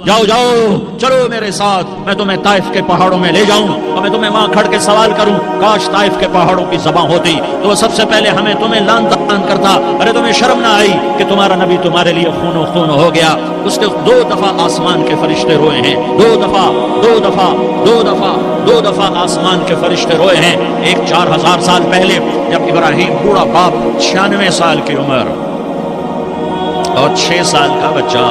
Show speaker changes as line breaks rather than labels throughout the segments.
جاؤ جاؤ چلو میرے ساتھ، میں تمہیں طائف کے پہاڑوں میں لے جاؤں اور میں تمہیں وہاں کھڑ کے سوال کروں، کاش طائف کے پہاڑوں کی زبان ہوتی تو وہ سب سے پہلے ہمیں تمہیں لعن طعن کرتا، ارے تمہیں شرم نہ آئی کہ تمہارا نبی تمہارے لیے خون و خون ہو گیا۔ اس کے 2 دفعہ آسمان کے فرشتے روئے ہیں، 2 دفعہ آسمان کے فرشتے روئے ہیں۔ ایک 4000 سال پہلے جب ابراہیم بوڑھا باپ 96 سال کی عمر اور 6 سال کا بچہ،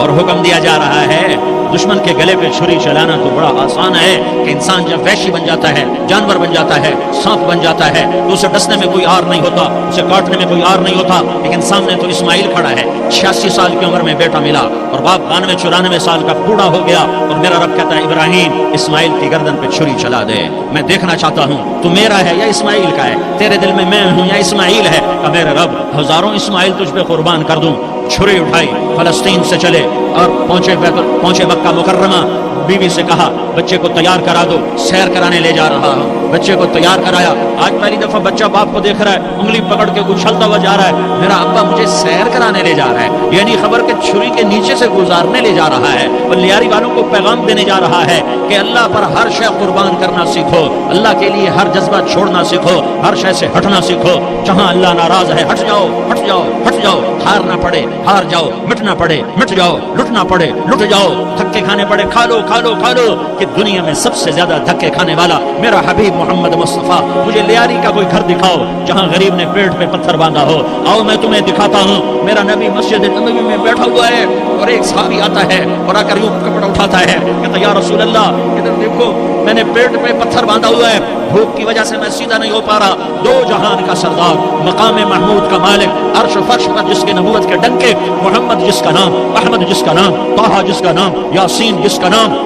اور حکم دیا جا رہا ہے دشمن کے گلے پہ چھری چلانا تو بڑا آسان ہے کہ انسان جب وحشی بن جاتا ہے، جانور بن جاتا ہے، سانپ بن جاتا ہے تو اسے ڈسنے میں کوئی آر نہیں ہوتا، اسے کاٹنے میں کوئی آر نہیں ہوتا، لیکن سامنے تو اسماعیل کھڑا ہے، 86 سال کی عمر میں بیٹا ملا اور باپ 92-94 سال کا بوڑھا ہو گیا، اور میرا رب کہتا ہے ابراہیم اسماعیل کی گردن پہ چھری چلا دے، میں دیکھنا چاہتا ہوں تو میرا ہے یا اسماعیل کا ہے، تیرے دل میں میں ہوں یا اسماعیل ہے، کہ میرے رب ہزاروں اسماعیل تجھ پہ قربان کر دوں۔ چھری اٹھائی، فلسطین سے چلے اور پہنچے مکہ مکرمہ، بیوی سے کہا بچے کو تیار کرا دو، سیر کرانے لے جا رہا ہوں، بچے کو تیار کرایا۔ آج پہلی دفعہ بچہ باپ کو دیکھ رہا ہے، انگلی پکڑ کے اچھلتا ہوا جا رہا ہے، میرا ابا مجھے سیر کرانے لے جا رہا ہے، یعنی خبر کہ چھری کے نیچے سے گزارنے لے جا رہا ہے، اور لیاری والوں کو پیغام دینے جا رہا ہے کہ اللہ پر ہر شے قربان کرنا سیکھو، اللہ کے لیے ہر جذبہ چھوڑنا سیکھو، ہر شے سے ہٹنا سیکھو، جہاں اللہ ناراض ہے ہٹ جاؤ ہٹ جاؤ ہٹ جاؤ، ہارنا پڑے ہار جاؤ، مٹنا پڑے مٹ جاؤ، لٹنا پڑے لٹ جاؤ، دھکے کھانے پڑے کھا لو کھا لو کھا لو، کہ دنیا میں سب سے زیادہ دھکے کھانے والا میرا حبیب محمد مصطفیٰ، مجھے لیاری کا کوئی گھر دکھاؤ جہاں غریب نے پیٹ پہ پتھر باندھا ہو، آؤ میں تمہیں دکھاتا ہوں، میرا نبی مسجد نبوی میں بیٹھا ہوا ہے اور ایک صحابی آتا ہے اور آ کر یوں کپڑا اٹھاتا ہے، کہتا یا رسول اللہ ادھر دیکھو میں نے پیٹ پہ پتھر باندھا ہوا ہے، بھوک کی وجہ سے میں سیدھا نہیں ہو پا رہا، 2 جہان کا سردار، مقام محمود کا مالک، عرش و فرش پر جس کے نبوت کے ڈنکے، محمد جس کا نام، احمد جس کا نام، طٰہٰ جس کا نام، یاسین جس کا نام،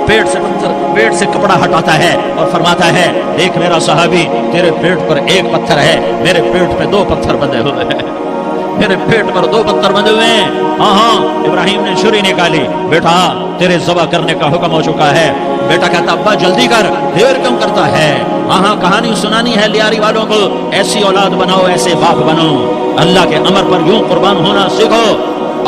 پیٹ سے کپڑا ہٹاتا ہے اور فرماتا ہے دیکھ میرا صحابی تیرے پیٹ پر 1 پتھر ہے، میرے پیٹ پہ 2 پتھر بندھے ہوئے ہیں، میرے پیٹ پر 2 پتھر بندھے ہوئے ہیں۔ ہاں ابراہیم نے چھری نکالی، بیٹا تیرے ذبح کرنے کا حکم ہو چکا ہے، بیٹا کہتا ابا جلدی کر، دیر کیوں کرتا ہے، ہاں کہانی سنانی ہے لیاری والوں کو، ایسی اولاد بناؤ ایسے باپ بنو، اللہ کے امر پر یوں قربان ہونا سیکھو۔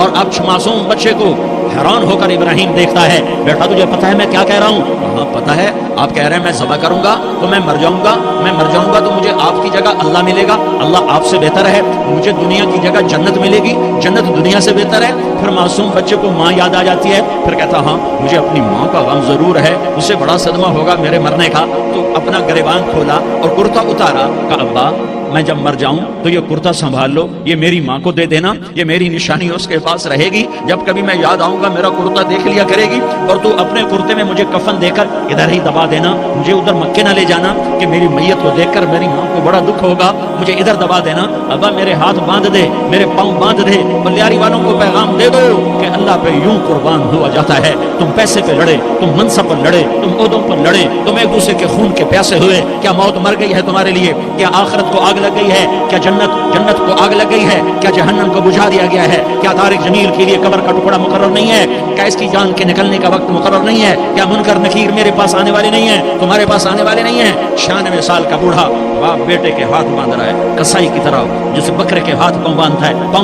اور اب معصوم بچے کو حیران ہو کر ابراہیم دیکھتا ہے، بیٹا تجھے پتہ ہے میں کیا کہہ رہا ہوں؟ ہاں پتہ ہے، آپ کہہ رہے ہیں میں ذبح کروں گا تو میں مر جاؤں گا، میں مر جاؤں گا تو مجھے آپ کی جگہ اللہ ملے گا، اللہ آپ سے بہتر ہے، مجھے دنیا کی جگہ جنت ملے گی، جنت دنیا سے بہتر ہے۔ پھر معصوم بچے کو ماں یاد آ جاتی ہے، پھر کہتا ہاں مجھے اپنی ماں کا غم ضرور ہے، اسے بڑا صدمہ ہوگا میرے مرنے کا، تو اپنا گریبان کھولا اور کرتا اتارا، کہا ابا میں جب مر جاؤں تو یہ کرتا سنبھال لو، یہ میری ماں کو دے دینا، یہ میری نشانی اس کے پاس رہے گی، جب کبھی میں یاد آؤں گا میرا کرتا دیکھ لیا کرے گی، اور تو اپنے کرتے میں مجھے کفن دے کر ادھر ہی دبا دینا، مجھے ادھر مکے نہ لے جانا کہ میری میت کو دیکھ کر میری ماں کو بڑا دکھ ہوگا، مجھے ادھر دبا دینا، ابا میرے ہاتھ باندھ دے، میرے پاؤں باندھ دے، بلیاری والوں کو پیغام دے دو کہ اللہ پہ یوں قربان ہوا جاتا ہے، تم پیسے پہ لڑے، تم منصب پر لڑے، تم عہدوں پر لڑے، تم ایک دوسرے کے خون کے پیاسے ہوئے، کیا موت مر گئی ہے تمہارے لیے، کیا آخرت کو آگ لگ گئی ہے، کیا جنت کو آگ لگ گئی ہے، کیا جہنم کو بجھا دیا گیا ہے، کیا طارق جمیل کے لیے قبر کا ٹکڑا مقرر نہیں ہے، کیا اس کی جان کے نکلنے کا وقت مقرر نہیں ہے، کیا منکر نکیر میرے پاس آنے والے نہیں ہیں، تمہارے پاس آنے والے نہیں ہیں۔ 96 سال کا بوڑھا باپ بیٹے کے ہاتھ باندھ رہا ہے کسائی کی طرح، جسے بکرے کے ہاتھ پاؤں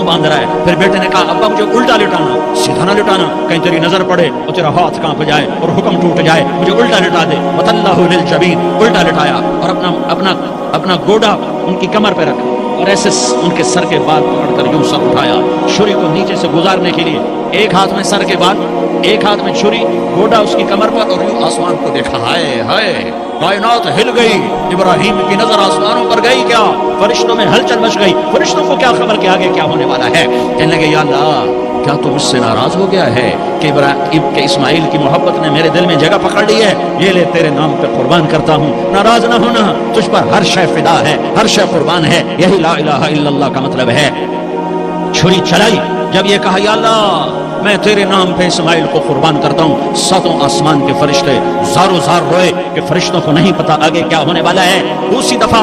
باندھ رہا ہے، پھر بیٹے نے کہا ابا مجھے الٹا لٹانا، سیدھا نہ لٹانا، کہیں تیری نظر پڑے اور تیرا ہاتھ کانپ جائے اور حکم ٹوٹ جائے، مجھے الٹا لٹا دے، وَتَلَّهُ لِلْجَبِينِ، الٹا لٹایا اور اپنا گوڑا ان کی کمر پہ رکھا اور ایسے ان کے سر کے بال پکڑ کر یوں سر اٹھایا، چھری کو نیچے سے گزارنے کے لیے، ایک ہاتھ میں سر کے بال، ایک ہاتھ میں چھری، گوڑا اس کی کمر پر، اور یوں آسمان کو دیکھا، ہائے ہائے کائنات ہل گئی، ابراہیم کی نظر آسمانوں پر گئی، کیا فرشتوں میں ہلچل مچ گئی، فرشتوں کو کیا خبر کہ آگے کیا ہونے والا ہے، کہنے لگے یا اللہ کیا تم اس سے ناراض ہو گیا ہے کہ اسماعیل کی محبت نے میرے دل میں جگہ پکڑ لی ہے، یہ لے تیرے نام پہ قربان کرتا ہوں، ناراض نہ ہونا، تجھ پر ہر شے فدا ہے، ہر شے قربان ہے، یہی لا الہ الا اللہ کا مطلب ہے۔ چھری چلائی، جب یہ کہا یا اللہ میں تیرے نام پہ اسماعیل کو قربان کرتا ہوں، 7 آسمان کے فرشتے زارو زار روئے کہ فرشتوں کو نہیں پتا آگے کیا ہونے والا ہے۔ دوسری دفعہ